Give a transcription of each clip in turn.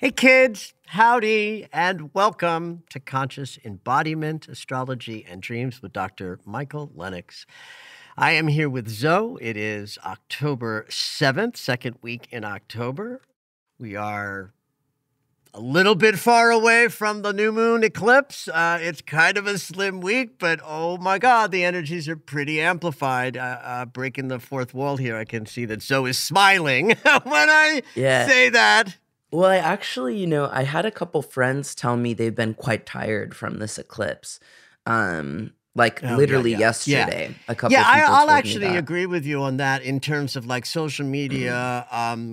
Hey kids, howdy, and welcome to Conscious Embodiment, Astrology, and Dreams with Dr. Michael Lennox. I am here with Zoe. It is October 7th, second week in October. We are a little bit far away from the new moon eclipse. It's kind of a slim week, but oh my God, the energies are pretty amplified. Breaking the fourth wall here, I can see that Zoe is smiling when I say that. Well, I actually, I had a couple friends tell me they've been quite tired from this eclipse. Literally yesterday, a couple people I'll told actually me that. agree with you on that in terms of like social media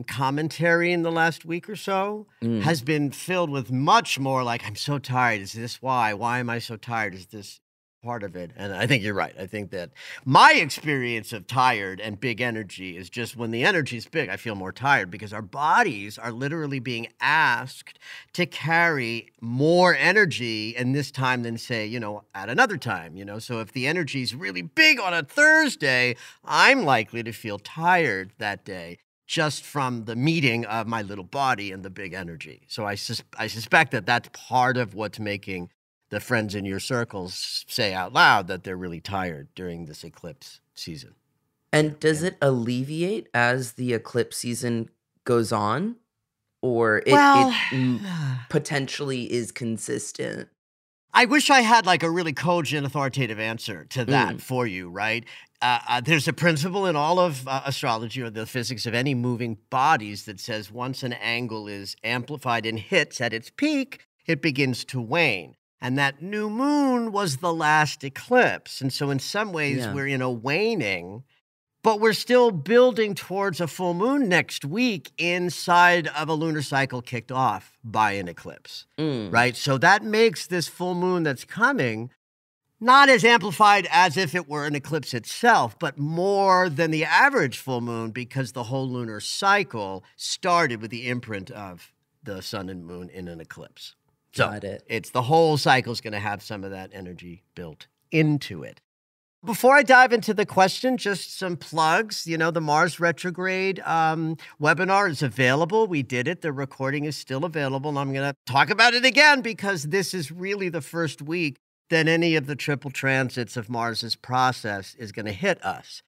commentary in the last week or so has been filled with much more like, I'm so tired. Is this why? Why am I so tired? Is this part of it? And I think you're right. I think that my experience of tired and big energy is just when the energy is big, I feel more tired because our bodies are literally being asked to carry more energy in this time than say, at another time, So if the energy is really big on a Thursday, I'm likely to feel tired that day just from the meeting of my little body and the big energy. So I suspect that that's part of what's making the friends in your circles say out loud that they're really tired during this eclipse season. And does it alleviate as the eclipse season goes on? Or it potentially is consistent? I wish I had like a really cogent, authoritative answer to that for you, right? There's a principle in all of astrology or the physics of any moving bodies that says once an angle is amplified and hits at its peak, it begins to wane. And that new moon was the last eclipse. And so in some ways we're in a waning, but we're still building towards a full moon next week inside of a lunar cycle kicked off by an eclipse, right? So that makes this full moon that's coming not as amplified as if it were an eclipse itself, but more than the average full moon because the whole lunar cycle started with the imprint of the sun and moon in an eclipse. So it's the whole cycle is going to have some of that energy built into it. Before I dive into the question, just some plugs. The Mars retrograde webinar is available. We did it. The recording is still available. And I'm going to talk about it again because this is really the first week that any of the triple transits of Mars's process is going to hit us.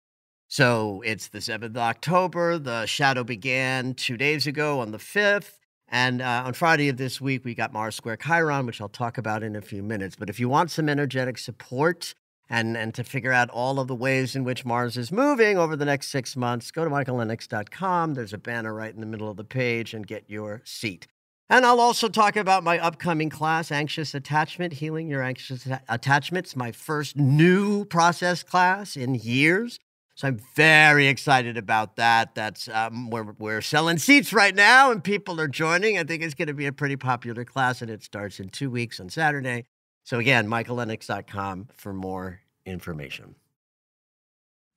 So it's the 7th of October. The shadow began 2 days ago on the 5th. And on Friday of this week, we got Mars square Chiron, which I'll talk about in a few minutes. But if you want some energetic support and to figure out all of the ways in which Mars is moving over the next 6 months, go to michaellennox.com. There's a banner right in the middle of the page and get your seat. And I'll also talk about my upcoming class, Anxious Attachment, Healing Your Anxious Attachments, my first new process class in years. So I'm very excited about that. That's we're selling seats right now and people are joining. I think it's going to be a pretty popular class and it starts in 2 weeks on Saturday. So again, michaellennox.com for more information.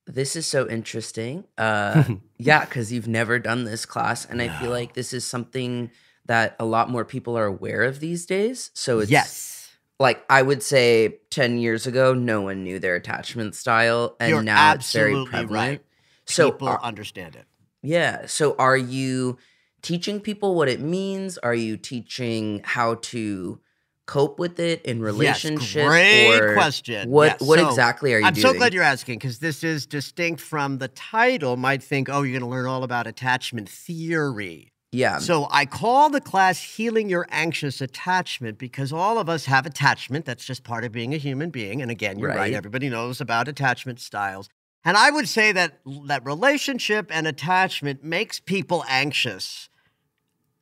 This is so interesting. Because you've never done this class. And I feel like this is something that a lot more people are aware of these days. So it's like I would say 10 years ago, no one knew their attachment style. And now it's very prevalent. Right. So people understand it. Yeah. So are you teaching people what it means? Are you teaching how to cope with it in relationships? Yes, great question. What exactly are you doing? I'm so glad you're asking because this is distinct from the title. Might think, oh, you're going to learn all about attachment theory. Yeah. So I call the class Healing Your Anxious Attachment because all of us have attachment. That's just part of being a human being. And again, you're right. Everybody knows about attachment styles. And I would say that relationship and attachment makes people anxious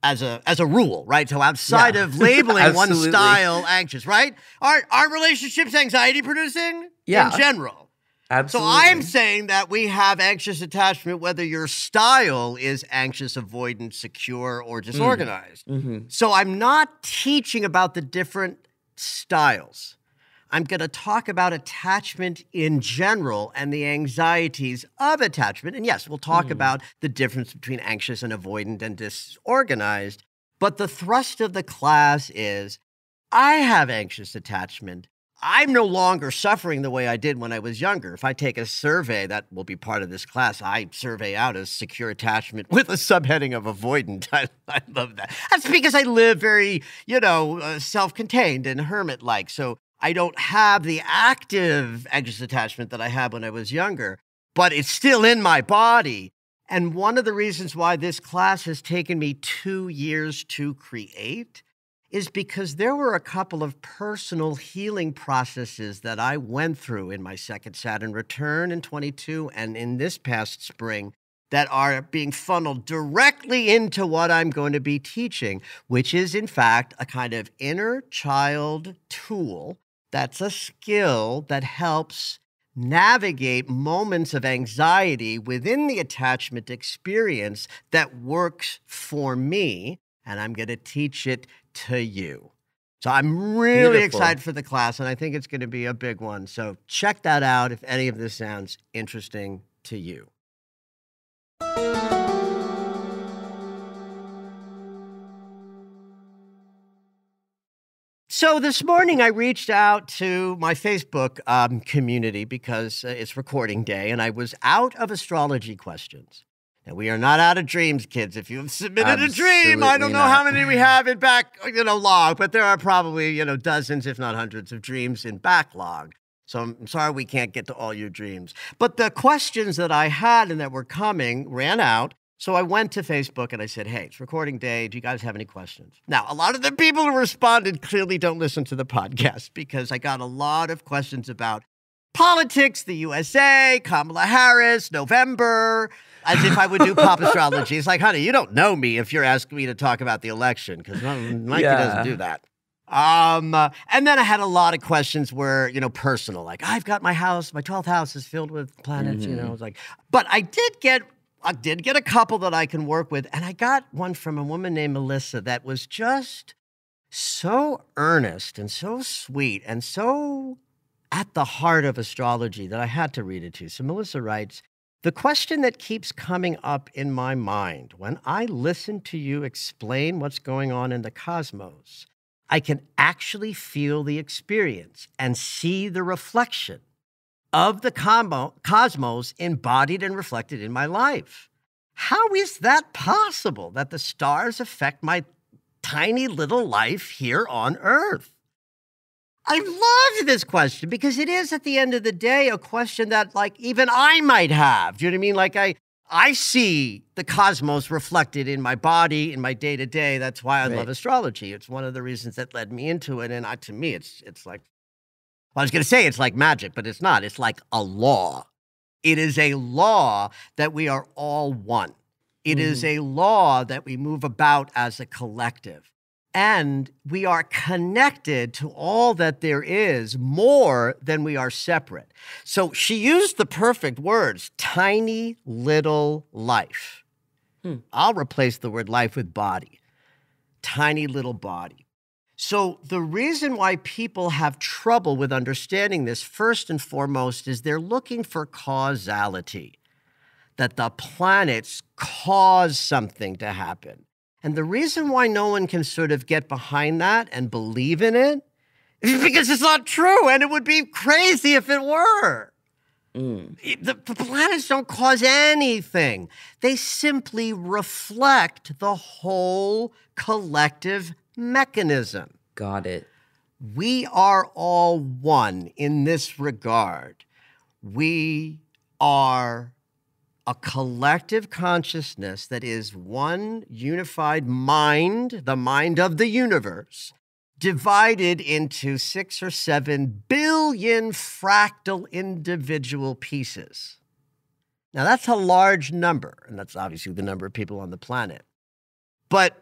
as a rule, right? So outside of labeling one style anxious, right? Aren't relationships anxiety producing in general? Absolutely. So I'm saying that we have anxious attachment whether your style is anxious, avoidant, secure, or disorganized. So I'm not teaching about the different styles. I'm going to talk about attachment in general and the anxieties of attachment. And yes, we'll talk about the difference between anxious and avoidant and disorganized. But the thrust of the class is I have anxious attachment. I'm no longer suffering the way I did when I was younger. If I take a survey that will be part of this class, I survey out as secure attachment with a subheading of avoidant. I love that. That's because I live very, self-contained and hermit-like. So I don't have the active anxious attachment that I had when I was younger, but it's still in my body. And one of the reasons why this class has taken me 2 years to create is because there were a couple of personal healing processes that I went through in my second Saturn return in 22 and in this past spring that are being funneled directly into what I'm going to be teaching, which is, in fact, a kind of inner child tool. That's a skill that helps navigate moments of anxiety within the attachment experience that works for me, and I'm going to teach it to you. So I'm really excited for the class, and I think it's going to be a big one. So check that out if any of this sounds interesting to you. So this morning I reached out to my Facebook community because it's recording day, and I was out of astrology questions. And we are not out of dreams, kids. If you've submitted a dream, I don't know how many we have in log, but there are probably, dozens, if not hundreds of dreams in backlog. So I'm sorry we can't get to all your dreams. But the questions that I had and that were coming ran out. So I went to Facebook and I said, hey, it's recording day. Do you guys have any questions? Now, a lot of the people who responded clearly don't listen to the podcast because I got a lot of questions about politics, the USA, Kamala Harris, November, as if I would do pop astrology. It's like, honey, you don't know me if you're asking me to talk about the election because Mikey doesn't do that. And then I had a lot of questions where, personal, like I've got my house, my 12th house is filled with planets, I was like, but I did get a couple that I can work with. And I got one from a woman named Melissa that was just so earnest and so sweet and so at the heart of astrology that I had to read it to. So Melissa writes, the question that keeps coming up in my mind when I listen to you explain what's going on in the cosmos, I can actually feel the experience and see the reflection of the cosmos embodied and reflected in my life. How is that possible that the stars affect my tiny little life here on Earth? I love this question because it is, at the end of the day, a question that, even I might have. Do you know what I mean? Like, I see the cosmos reflected in my body, in my day-to-day. That's why I love astrology. It's one of the reasons that led me into it. And to me, it's like, I was going to say it's like magic, but it's not. It's like a law. It is a law that we are all one. It is a law that we move about as a collective. And we are connected to all that there is more than we are separate. So she used the perfect words, tiny little life. I'll replace the word life with body. Tiny little body. So the reason why people have trouble with understanding this, first and foremost, is they're looking for causality, that the planets cause something to happen. And the reason why no one can sort of get behind that and believe in it is because it's not true, and it would be crazy if it were. The planets don't cause anything. They simply reflect the whole collective mechanism. Got it. We are all one in this regard. We are a collective consciousness that is one unified mind, the mind of the universe, divided into 6 or 7 billion fractal individual pieces. Now, that's a large number, and that's obviously the number of people on the planet. But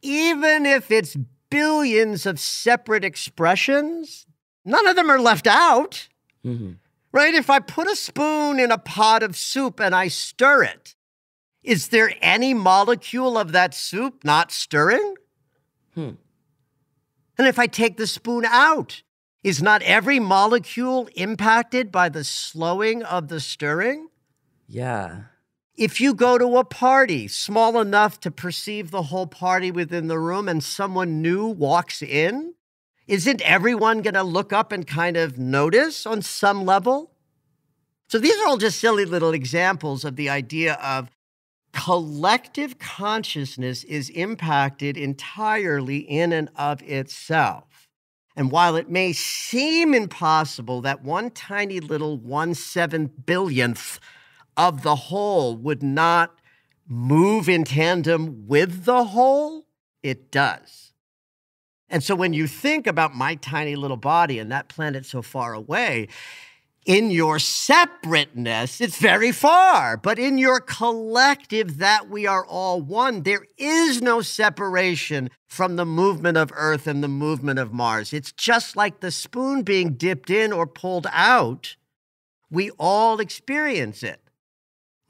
even if it's billions of separate expressions, none of them are left out, right? If I put a spoon in a pot of soup and I stir it, is there any molecule of that soup not stirring? And if I take the spoon out, is not every molecule impacted by the slowing of the stirring? Yeah. If you go to a party small enough to perceive the whole party within the room and someone new walks in, isn't everyone going to look up and kind of notice on some level? So these are all just silly little examples of the idea of collective consciousness is impacted entirely in and of itself. And while it may seem impossible that one tiny little 1/7 billionth of the whole would not move in tandem with the whole, it does. And so when you think about my tiny little body and that planet so far away, in your separateness, it's very far. But in your collective, that we are all one, there is no separation from the movement of Earth and the movement of Mars. It's just like the spoon being dipped in or pulled out. We all experience it.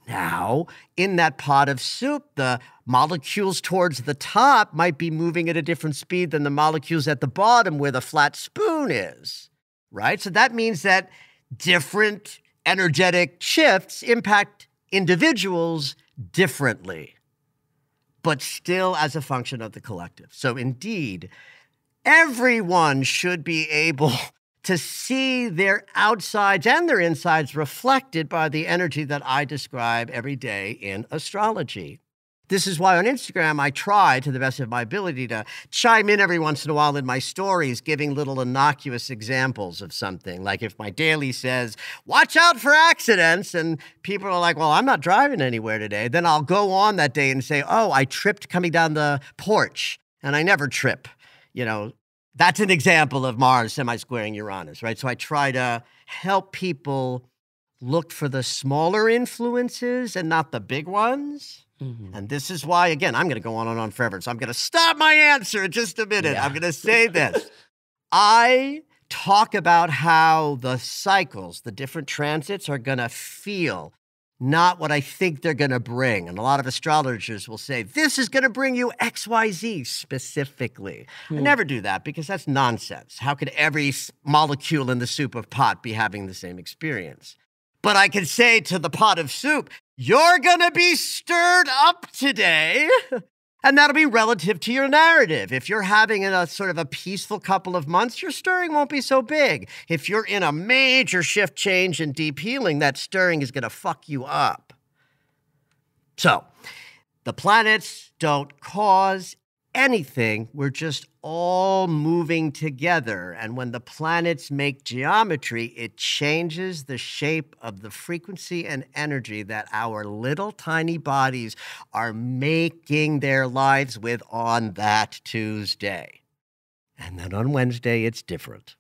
Now, in that pot of soup, the molecules towards the top might be moving at a different speed than the molecules at the bottom where the flat spoon is, right? So that means that different energetic shifts impact individuals differently, but still as a function of the collective. So indeed, everyone should be able to see their outsides and their insides reflected by the energy that I describe every day in astrology. This is why on Instagram, I try to the best of my ability to chime in every once in a while in my stories, giving little innocuous examples of something. Like if my daily says, watch out for accidents, and people are like, well, I'm not driving anywhere today. Then I'll go on that day and say, oh, I tripped coming down the porch, and I never trip. You know, that's an example of Mars semi-squaring Uranus, right? So I try to help people look for the smaller influences and not the big ones. And this is why, again, I'm going to go on and on forever. So I'm going to stop my answer in just a minute. I'm going to say this. I talk about how the cycles, the different transits are going to feel, not what I think they're going to bring. And a lot of astrologers will say, this is going to bring you XYZ specifically. I never do that because that's nonsense. How could every molecule in the soup of pot be having the same experience? But I can say to the pot of soup, you're going to be stirred up today, and that'll be relative to your narrative. If you're having a sort of a peaceful couple of months, your stirring won't be so big. If you're in a major shift change and deep healing, that stirring is going to fuck you up. So, the planets don't cause anything. We're just all moving together. And when the planets make geometry, it changes the shape of the frequency and energy that our little tiny bodies are making their lives with on that Tuesday. And then on Wednesday, it's different.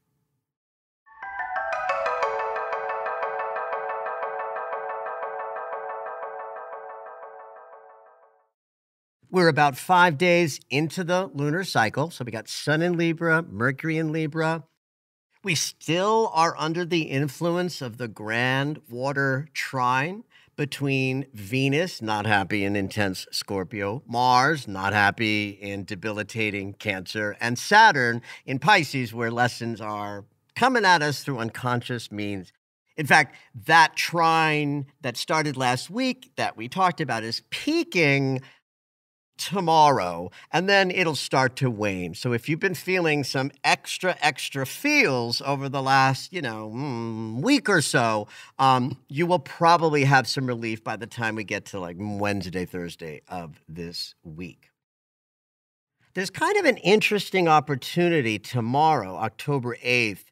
We're about 5 days into the lunar cycle. So we got Sun in Libra, Mercury in Libra. We still are under the influence of the grand water trine between Venus, not happy in intense Scorpio, Mars, not happy in debilitating Cancer, and Saturn in Pisces, where lessons are coming at us through unconscious means. In fact, that trine that started last week that we talked about is peaking tomorrow, and then it'll start to wane. So if you've been feeling some extra feels over the last, week or so, you will probably have some relief by the time we get to like Wednesday, Thursday of this week. There's kind of an interesting opportunity tomorrow, October 8th,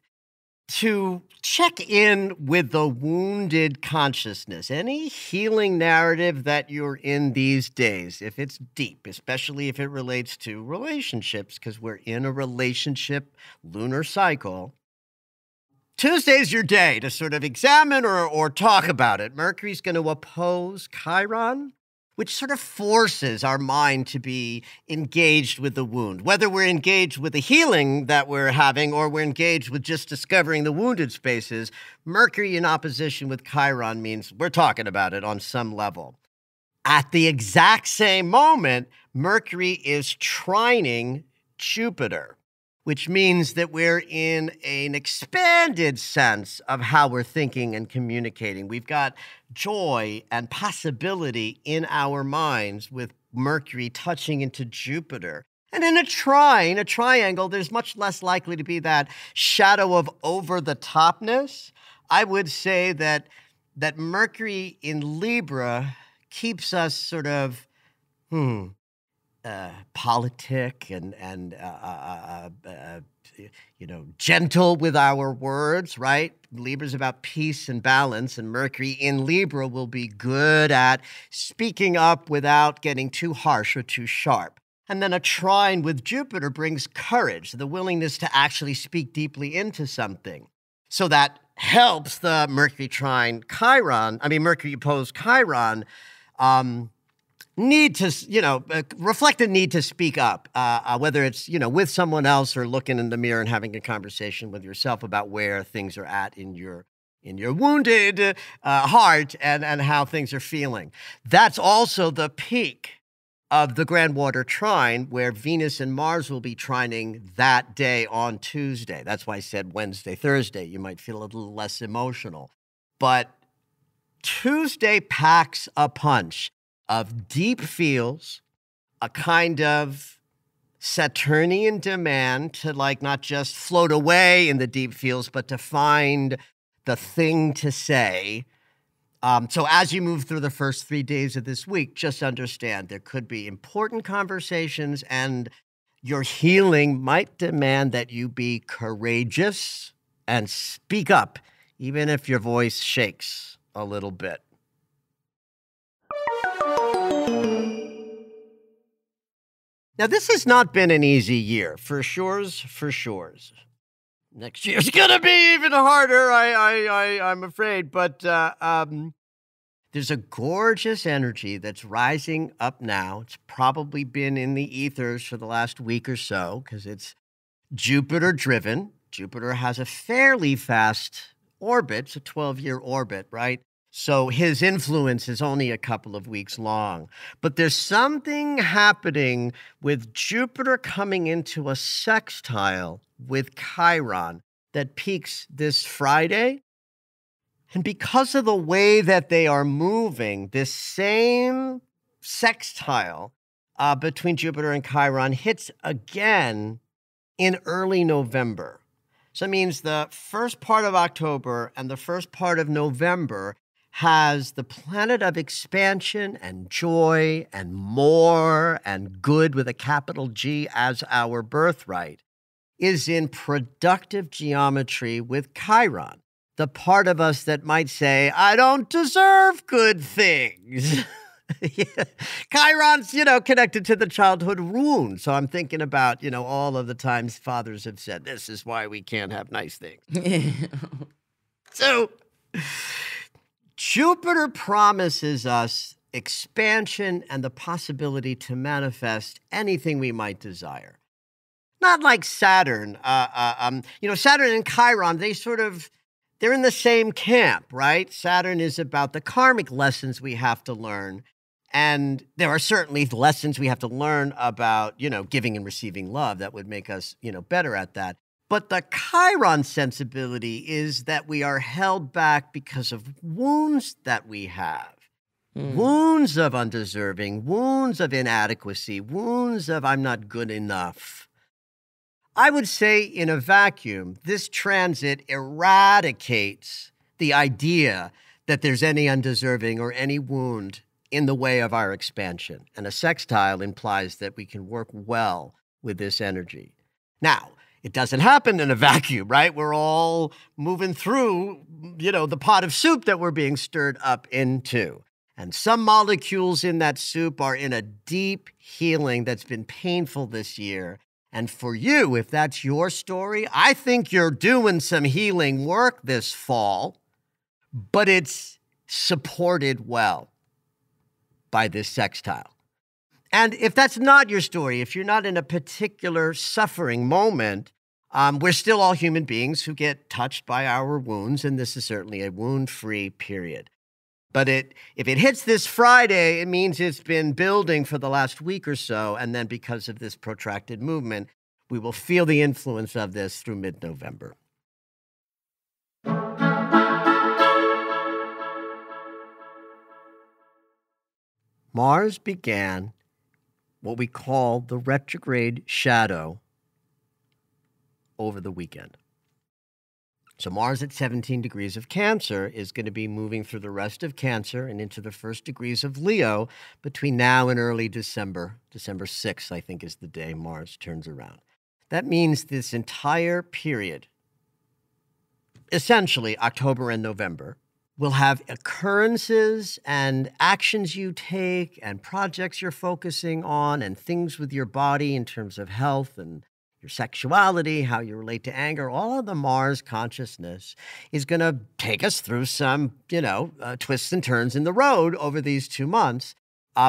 to check in with the wounded consciousness, any healing narrative that you're in these days, if it's deep, especially if it relates to relationships, because we're in a relationship lunar cycle. Tuesday's your day to sort of examine or talk about it. Mercury's going to oppose Chiron, which sort of forces our mind to be engaged with the wound. Whether we're engaged with the healing that we're having or we're engaged with just discovering the wounded spaces, Mercury in opposition with Chiron means we're talking about it on some level. At the exact same moment, Mercury is trining Jupiter, which means that we're in an expanded sense of how we're thinking and communicating. We've got joy and possibility in our minds with Mercury touching into Jupiter. And in a triangle, there's much less likely to be that shadow of over-the-topness. I would say that Mercury in Libra keeps us sort of, politic and gentle with our words, right? Libra's about peace and balance, and Mercury in Libra will be good at speaking up without getting too harsh or too sharp. And then a trine with Jupiter brings courage, the willingness to actually speak deeply into something. So that helps the Mercury opposed Chiron, need to, reflect a need to speak up, whether it's, with someone else or looking in the mirror and having a conversation with yourself about where things are at in your wounded heart and how things are feeling. That's also the peak of the Grand Water Trine, where Venus and Mars will be trining that day on Tuesday. That's why I said Wednesday, Thursday. You might feel a little less emotional. But Tuesday packs a punch of deep feels, a kind of Saturnian demand to not just float away in the deep feels, but to find the thing to say. So as you move through the first 3 days of this week, just understand there could be important conversations, and your healing might demand that you be courageous and speak up, even if your voice shakes a little bit. Now, this has not been an easy year, for sures. Next year's gonna be even harder, I'm afraid. But there's a gorgeous energy that's rising up now. It's probably been in the ethers for the last week or so because it's Jupiter-driven. Jupiter has a fairly fast orbit. It's a 12-year orbit, right? So his influence is only a couple of weeks long. But there's something happening with Jupiter coming into a sextile with Chiron that peaks this Friday. And because of the way that they are moving, this same sextile between Jupiter and Chiron hits again in early November. So it means the first part of October and the first part of November has the planet of expansion and joy and more and good with a capital G as our birthright, is in productive geometry with Chiron, the part of us that might say, I don't deserve good things. Chiron's, connected to the childhood wound. So I'm thinking about, all of the times fathers have said, this is why we can't have nice things. So Jupiter promises us expansion and the possibility to manifest anything we might desire. Not like Saturn. Saturn and Chiron, they're in the same camp, right? Saturn is about the karmic lessons we have to learn. And there are certainly lessons we have to learn about, giving and receiving love that would make us, better at that. But the Chiron sensibility is that we are held back because of wounds that we have. Wounds of undeserving, wounds of inadequacy, wounds of I'm not good enough. I would say in a vacuum, this transit eradicates the idea that there's any undeserving or any wound in the way of our expansion. And a sextile implies that we can work well with this energy. Now, it doesn't happen in a vacuum, right? We're all moving through, the pot of soup that we're being stirred up into. And some molecules in that soup are in a deep healing that's been painful this year. And for you, if that's your story, I think you're doing some healing work this fall, but it's supported well by this sextile. And if that's not your story, if you're not in a particular suffering moment, we're still all human beings who get touched by our wounds, and this is certainly a wound-free period. But if it hits this Friday, it means it's been building for the last week or so, and then because of this protracted movement, we will feel the influence of this through mid-November. Mars began what we call the retrograde shadow over the weekend. So Mars at 17 degrees of Cancer is going to be moving through the rest of Cancer and into the first degrees of Leo between now and early December. December 6th, I think, is the day Mars turns around. That means this entire period, essentially October and November, will have occurrences and actions you take and projects you're focusing on and things with your body in terms of health and your sexuality, how you relate to anger. All of the Mars consciousness is going to take us through some, twists and turns in the road over these 2 months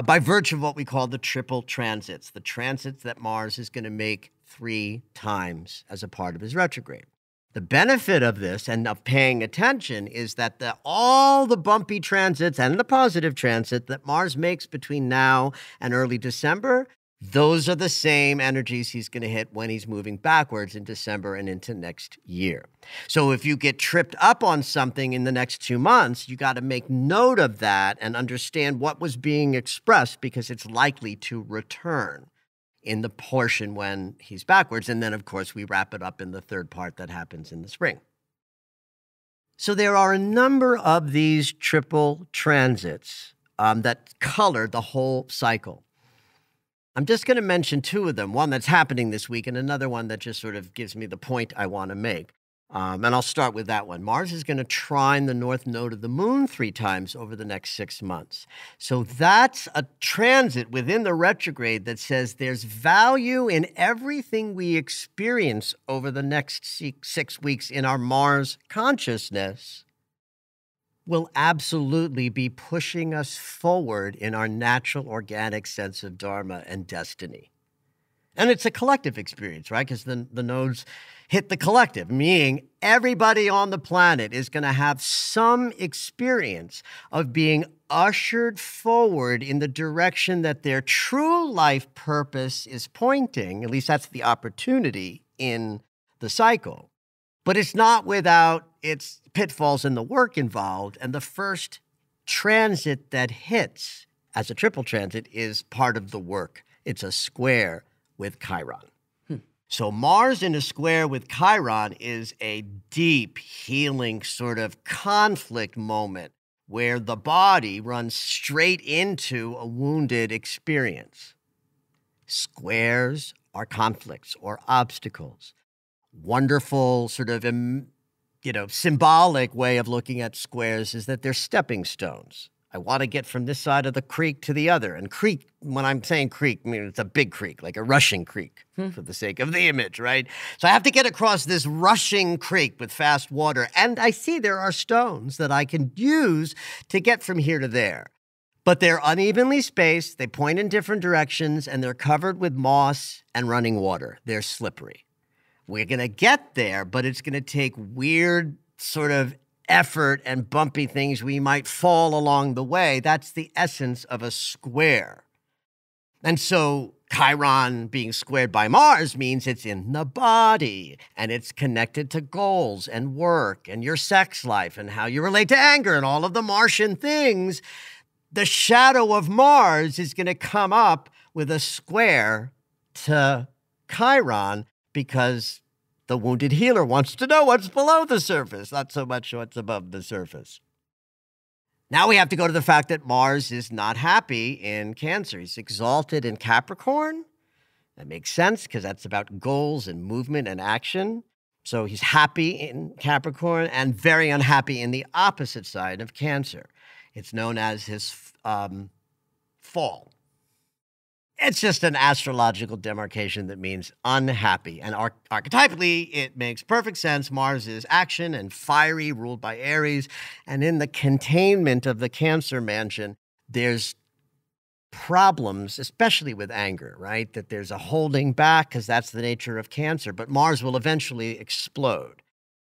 by virtue of what we call the triple transits, the transits that Mars is going to make 3 times as a part of his retrograde. The benefit of this and of paying attention is that all the bumpy transits and the positive transit that Mars makes between now and early December, those are the same energies he's going to hit when he's moving backwards in December and into next year. So if you get tripped up on something in the next 2 months, you got to make note of that and understand what was being expressed because it's likely to return in the portion when he's backwards. And then, of course, we wrap it up in the third part that happens in the spring. So there are a number of these triple transits that color the whole cycle. I'm just going to mention 2 of them, one that's happening this week and another one that just sort of gives me the point I want to make. And I'll start with that one. Mars is going to trine the north node of the moon 3 times over the next 6 months. So that's a transit within the retrograde that says there's value in everything we experience over the next 6 weeks in our Mars consciousness will absolutely be pushing us forward in our natural organic sense of dharma and destiny. And it's a collective experience, right? Because the nodes hit the collective, meaning everybody on the planet is going to have some experience of being ushered forward in the direction that their true life purpose is pointing. At least that's the opportunity in the cycle. But it's not without its pitfalls and the work involved. And the first transit that hits as a triple transit is part of the work. It's a square with Chiron. So Mars in a square with Chiron is a deep, healing sort of conflict moment where the body runs straight into a wounded experience. Squares are conflicts or obstacles. Wonderful sort of, symbolic way of looking at squares is that they're stepping stones. I want to get from this side of the creek to the other. And creek, when I'm saying creek, I mean it's a big creek, like a rushing creek, for the sake of the image, right? So I have to get across this rushing creek with fast water. And I see there are stones that I can use to get from here to there. But they're unevenly spaced, they point in different directions, and they're covered with moss and running water. They're slippery. We're going to get there, but it's going to take weird sort of effort and bumpy things. We might fall along the way. That's the essence of a square. And so Chiron being squared by Mars means it's in the body and it's connected to goals and work and your sex life and how you relate to anger and all of the Martian things. The shadow of Mars is going to come up with a square to Chiron because the wounded healer wants to know what's below the surface, not so much what's above the surface. Now we have to go to the fact that Mars is not happy in Cancer. He's exalted in Capricorn. That makes sense because that's about goals and movement and action. So he's happy in Capricorn and very unhappy in the opposite side of Cancer. It's known as his fall. It's just an astrological demarcation that means unhappy. And archetypally, it makes perfect sense. Mars is action and fiery, ruled by Aries. And in the containment of the Cancer mansion, there's problems, especially with anger, right? That there's a holding back because that's the nature of Cancer, but Mars will eventually explode.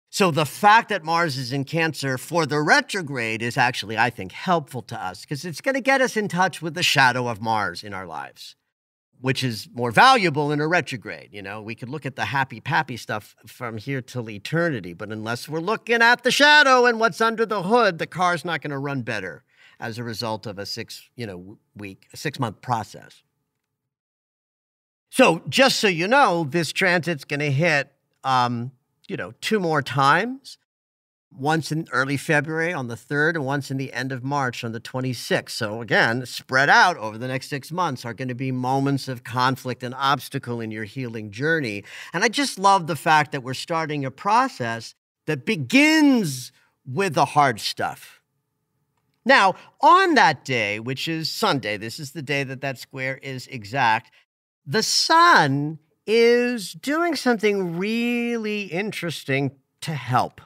So the fact that Mars is in Cancer for the retrograde is actually, I think, helpful to us because it's going to get us in touch with the shadow of Mars in our lives, which is more valuable in a retrograde. You know, we could look at the happy-pappy stuff from here till eternity, but unless we're looking at the shadow and what's under the hood, the car's not going to run better as a result of a 6-month process. So just so you know, this transit's going to hit, 2 more times, once in early February on the 3rd and once in the end of March on the 26th. So again, spread out over the next 6 months are going to be moments of conflict and obstacle in your healing journey. And I just love the fact that we're starting a process that begins with the hard stuff. Now, on that day, which is Sunday, this is the day that square is exact, the sun is doing something really interesting to help.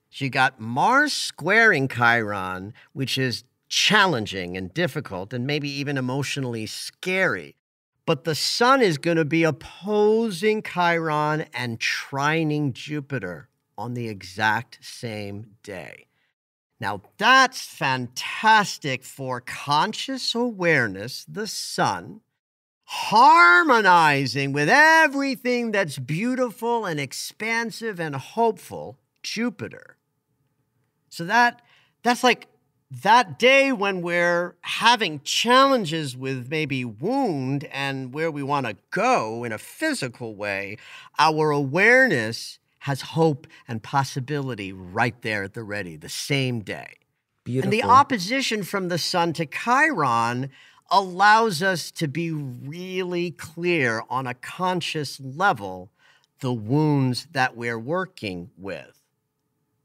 So you got Mars squaring Chiron, which is challenging and difficult and maybe even emotionally scary. But the sun is going to be opposing Chiron and trining Jupiter on the exact same day. Now, that's fantastic for conscious awareness, the sun, harmonizing with everything that's beautiful and expansive and hopeful, Jupiter. So that's like that day when we're having challenges with maybe wound and where we want to go in a physical way, our awareness has hope and possibility right there at the ready, the same day. Beautiful. And the opposition from the sun to Chiron allows us to be really clear on a conscious level the wounds that we're working with.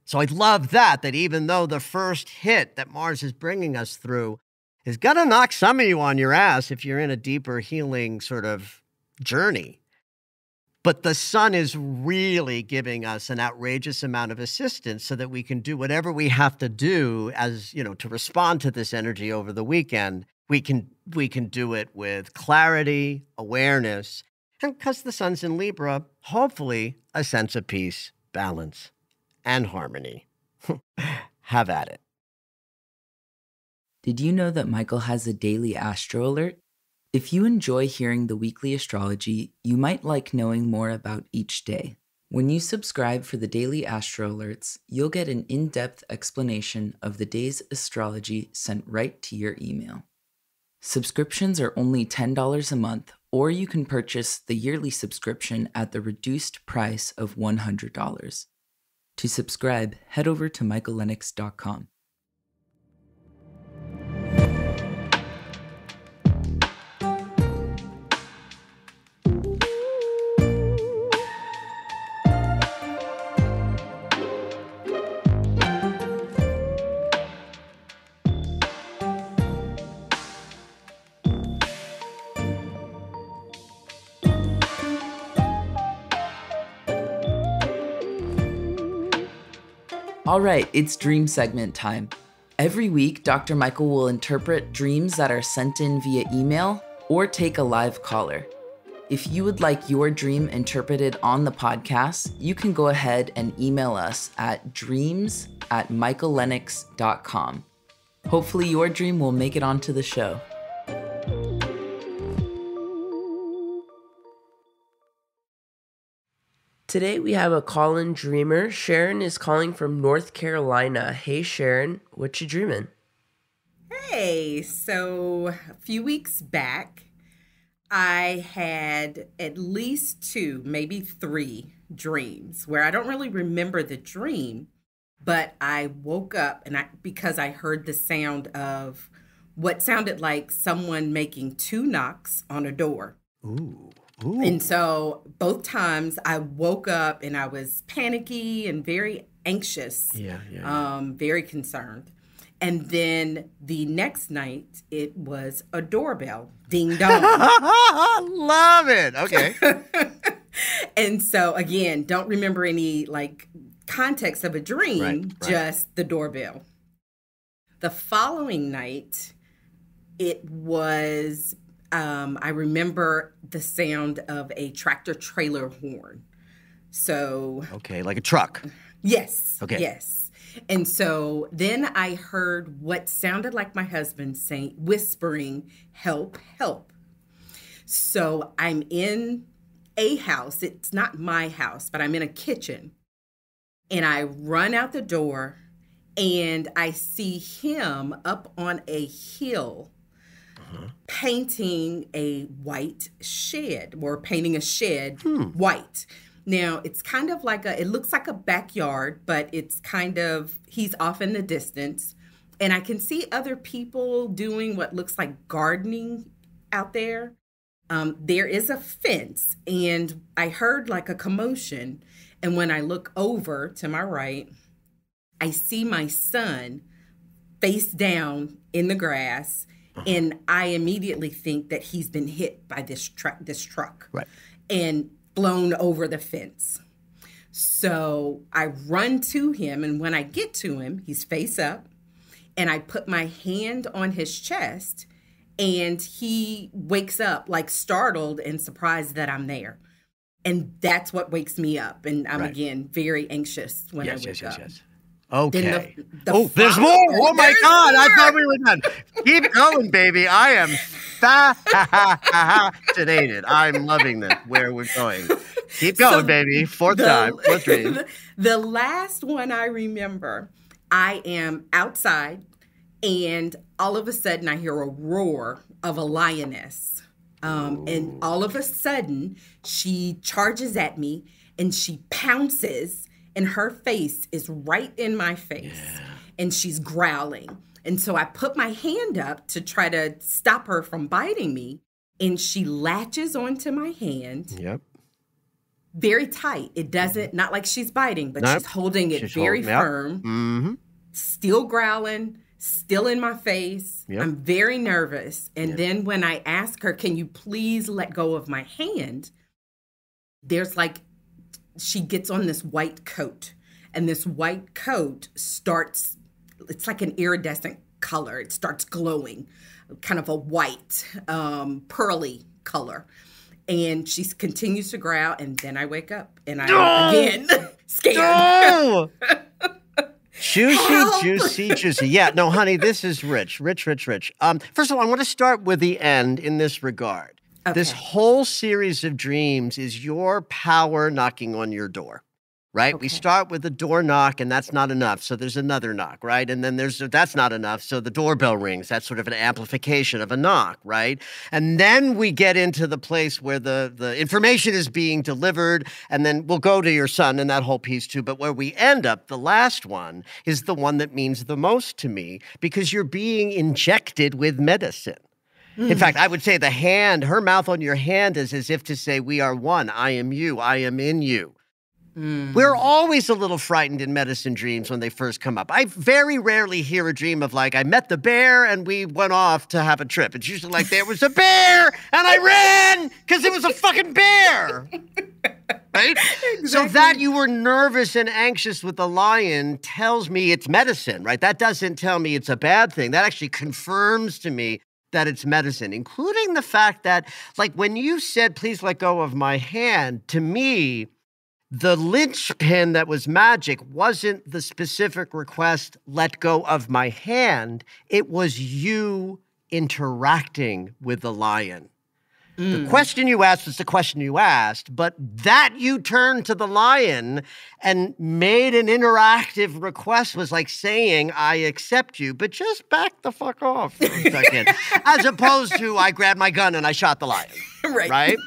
So I love that even though the first hit that Mars is bringing us through is going to knock some of you on your ass if you're in a deeper healing sort of journey. But the sun is really giving us an outrageous amount of assistance so that we can do whatever we have to do to respond to this energy over the weekend. We can do it with clarity, awareness, and because the sun's in Libra, hopefully a sense of peace, balance, and harmony. Have at it. Did you know that Michael has a daily astro alert? If you enjoy hearing the weekly astrology, you might like knowing more about each day. When you subscribe for the daily astro alerts, you'll get an in-depth explanation of the day's astrology sent right to your email. Subscriptions are only $10 a month, or you can purchase the yearly subscription at the reduced price of $100. To subscribe, head over to michaellennox.com. All right, it's dream segment time. Every week, Dr. Michael will interpret dreams that are sent in via email or take a live caller. If you would like your dream interpreted on the podcast, you can go ahead and email us at dreams@michaellennox.com. Hopefully your dream will make it onto the show. Today we have a call-in dreamer. Sharon is calling from North Carolina. Hey Sharon, what you dreaming? Hey, so a few weeks back, I had at least 2, maybe 3 dreams where I don't really remember the dream, but I woke up and because I heard the sound of what sounded like someone making 2 knocks on a door. Ooh. And so both times I woke up and I was panicky and very anxious, very concerned. And then the next night, it was a doorbell. Ding dong. Love it. Okay. And so, again, don't remember any context of a dream, right. Just the doorbell. The following night, It was, I remember the sound of a tractor trailer horn. So, Okay, like a truck. yes, Okay. yes. And so then I heard what sounded like my husband saying, whispering, help, help. So I'm in a house. It's not my house, but I'm in a kitchen. And I run out the door and I see him up on a hill painting a white shed, or painting a shed white. Now, it's kind of like it looks like a backyard, but it's kind of, he's off in the distance. And I can see other people doing what looks like gardening out there. There is a fence, and I heard like a commotion. And when I look over to my right, I see my son face down in the grass. And I immediately think that he's been hit by this truck, Right. and blown over the fence. So I run to him, and when I get to him, he's face up, and I put my hand on his chest, and he wakes up like startled and surprised that I'm there. And that's what wakes me up. And I'm, again, very anxious when I wake up. Yes. Okay. Then there's more. Oh, my God. I thought we were done. Keep going, baby. I am fascinated. I'm loving this, where we're going. Keep going, baby. Fourth dream. The last one I remember, I am outside, and all of a sudden I hear a roar of a lioness. And all of a sudden she charges at me and she pounces, and her face is right in my face, and she's growling. And so I put my hand up to try to stop her from biting me, and she latches onto my hand. Yep. Very tight. It doesn't, not like she's biting, but she's holding it very firm. Mm-hmm. Still growling, still in my face. Yep. I'm very nervous. And then when I ask her, can you please let go of my hand? There's like, she gets on this white coat, and this white coat starts, it's like an iridescent color. It starts glowing, kind of a white, pearly color. And she continues to growl, and then I wake up, and I'm again scared. Oh! Juicy. Yeah, no, honey, this is rich. First of all, I want to start with the end in this regard. Okay. This whole series of dreams is your power knocking on your door, right? Okay. We start with the door knock, and that's not enough, so there's another knock, right? And then that's not enough, so the doorbell rings. That's sort of an amplification of a knock, right? And then we get into the place where the information is being delivered, and then we'll go to your son and that whole piece too. But where we end up, the last one, is the one that means the most to me, because you're being injected with medicine. In fact, I would say the hand, her mouth on your hand is as if to say, we are one. I am you. I am in you. We're always a little frightened in medicine dreams when they first come up. I very rarely hear a dream of like, I met the bear and we went off to have a trip. It's usually like, there was a bear and I ran because it was a fucking bear. Right? Exactly. So that you were nervous and anxious with the lion tells me it's medicine, right? That doesn't tell me it's a bad thing. That actually confirms to me that it's medicine, including the fact that, like, when you said, please let go of my hand, to me, the linchpin that was magic wasn't the specific request, let go of my hand. It was you interacting with the lion. The question you asked was the question you asked, but that you turned to the lion and made an interactive request was like saying, I accept you, but just back the fuck off for a second. As opposed to, I grabbed my gun and I shot the lion. Right?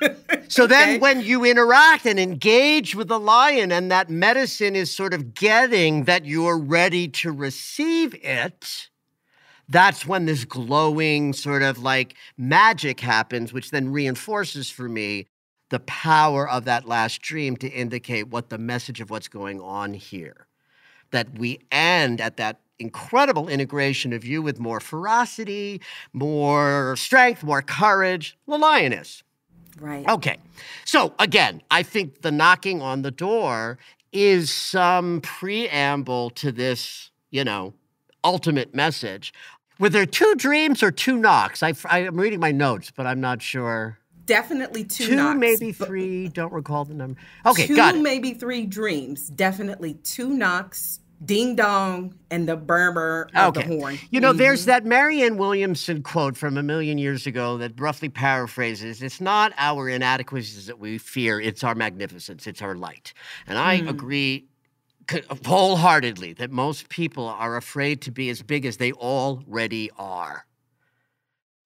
So then when you interact and engage with the lion, and that medicine is sort of getting that you're ready to receive it, that's when this glowing sort of like magic happens, which then reinforces for me the power of that last dream to indicate what the message of what's going on here. That we end at that incredible integration of you with more ferocity, more strength, more courage, the lioness. Right. Okay. So again, I think the knocking on the door is some preamble to this, ultimate message. Were there 2 dreams or 2 knocks? I'm reading my notes, but I'm not sure. Definitely 2 2, knocks. maybe 3. Don't recall the number. Okay, 2, got it. maybe 3 dreams. Definitely 2 knocks, ding dong, and the murmur of the horn. You know, there's that Marianne Williamson quote from a million years ago that roughly paraphrases, it's not our inadequacies that we fear, it's our magnificence, it's our light. And I agree wholeheartedly that most people are afraid to be as big as they already are.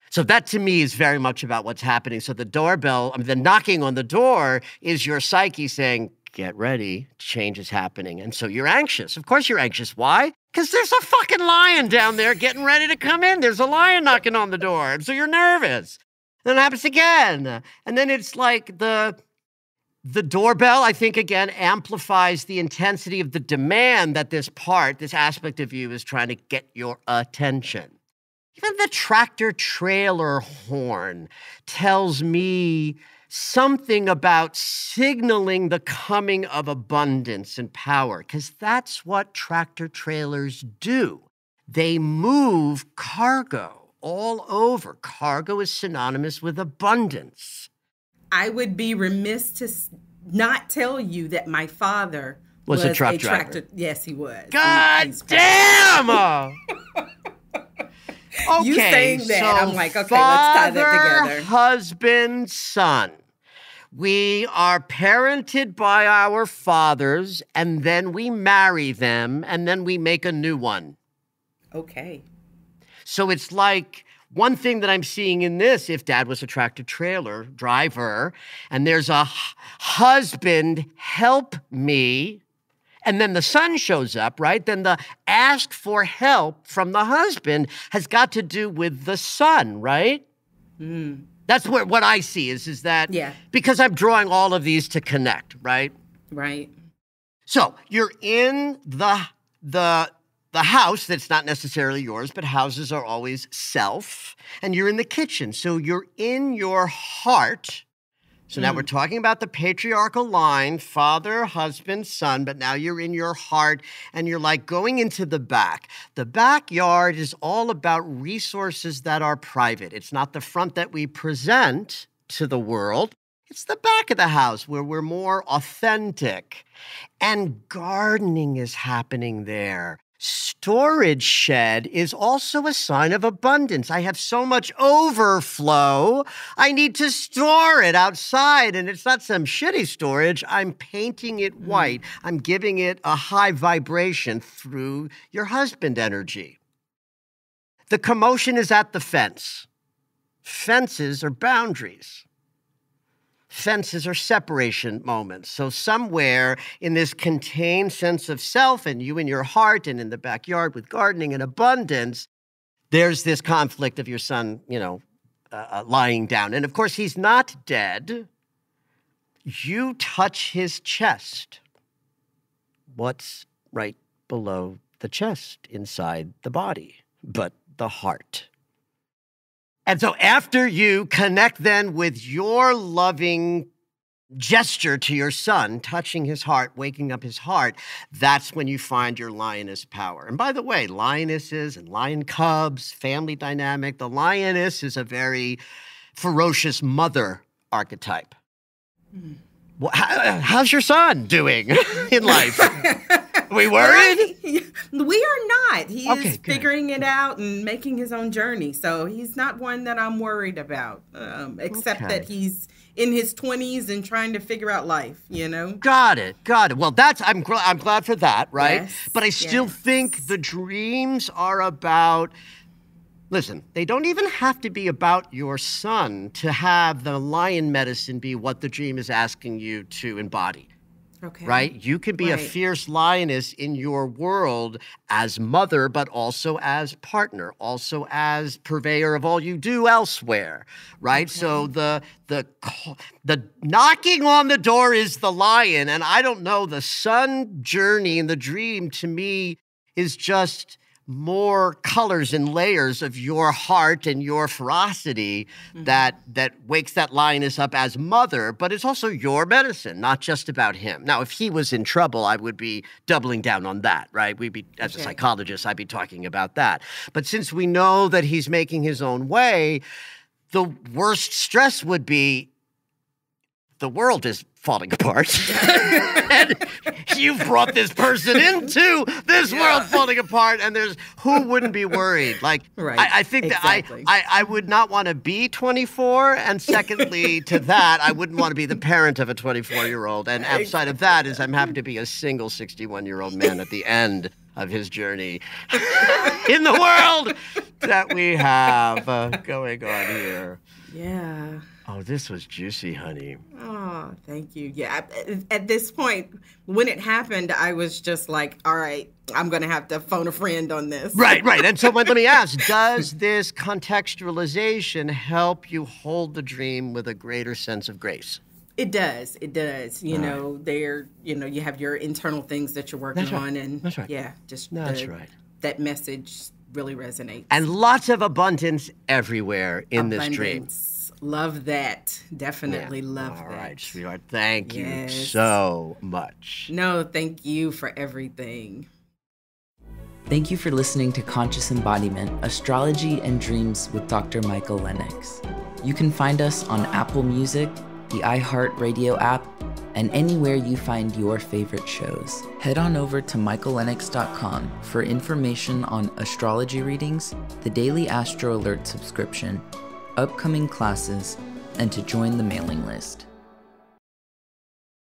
So that to me is very much about what's happening. So the doorbell, the knocking on the door is your psyche saying, get ready, change is happening. And so you're anxious. Of course you're anxious. Why? Because there's a fucking lion down there getting ready to come in. There's a lion knocking on the door. And so you're nervous. Then it happens again. And then it's like the doorbell, I think, again, amplifies the intensity of the demand that this aspect of you is trying to get your attention. Even the tractor trailer horn tells me something about signaling the coming of abundance and power, because that's what tractor trailers do. They move cargo all over. Cargo is synonymous with abundance. I would be remiss to not tell you that my father was a truck driver. Yes, he was. God damn! Okay, you saying that, so I'm like, okay, let's tie that together. Husband, son. We are parented by our fathers, and then we marry them, and then we make a new one. Okay. So it's like one thing that I'm seeing in this, if dad was a tractor trailer driver, and there's a husband, help me, and then the son shows up, right? Then the ask for help from the husband has got to do with the son, right? That's what I see is that, because I'm drawing all of these to connect, right? Right. So you're in the house that's not necessarily yours, but houses are always self, and you're in the kitchen. So you're in your heart. So now we're talking about the patriarchal line, father, husband, son, but now you're in your heart and you're like going into the back. The backyard is all about resources that are private. It's not the front that we present to the world. It's the back of the house where we're more authentic. And gardening is happening there. Storage shed is also a sign of abundance. I have so much overflow. I need to store it outside, and it's not some shitty storage. I'm painting it white. I'm giving it a high vibration through your husband energy. The commotion is at the fence. Fences are boundaries. Fences are separation moments. So somewhere in this contained sense of self and you in your heart and in the backyard with gardening and abundance, there's this conflict of your son, lying down. And of course, he's not dead. You touch his chest. What's right below the chest inside the body? But the heart. And so after you connect then with your loving gesture to your son, touching his heart, waking up his heart, that's when you find your lioness power. And by the way, lionesses and lion cubs, family dynamic, the lioness is a very ferocious mother archetype. Well, how's your son doing in life? Are we worried? We are not. He is figuring it out and making his own journey. So he's not one that I'm worried about, except that he's in his 20s and trying to figure out life, Got it. Well, I'm glad for that, right? Yes, but I still think the dreams are about... Listen, they don't even have to be about your son to have the lion medicine be what the dream is asking you to embody. Okay. Right? You can be a fierce lioness in your world as mother, but also as partner, also as purveyor of all you do elsewhere, right? Okay. So the knocking on the door is the lion, and I don't know, the son journey in the dream to me is just more colors and layers of your heart and your ferocity that wakes that lioness up as mother, but it's also your medicine, not just about him. Now, if he was in trouble, I would be doubling down on that, right? We'd be, as a psychologist, I'd be talking about that. But since we know that he's making his own way, the worst stress would be the world is falling apart. And you've brought this person into this world falling apart, and who wouldn't be worried? Like, I think that I would not want to be 24, and secondly to that, I wouldn't want to be the parent of a 24-year-old. And outside of that is I'm happy to be a single 61-year-old man at the end of his journey in the world that we have going on here. Yeah. Oh, this was juicy, honey. Oh, thank you. Yeah, at this point, when it happened, I was just like, all right, I'm going to have to phone a friend on this. Right. And so let me ask, does this contextualization help you hold the dream with a greater sense of grace? It does. You know, you have your internal things that you're working on. And that message really resonates. And lots of abundance everywhere in this dream. Love that. Definitely love that. All right, sweetheart. Thank you so much. No, thank you for everything. Thank you for listening to Conscious Embodiment, Astrology and Dreams with Dr. Michael Lennox. You can find us on Apple Music, the iHeartRadio app, and anywhere you find your favorite shows. Head on over to michaellennox.com for information on astrology readings, the daily Astro Alert subscription, upcoming classes, and to join the mailing list.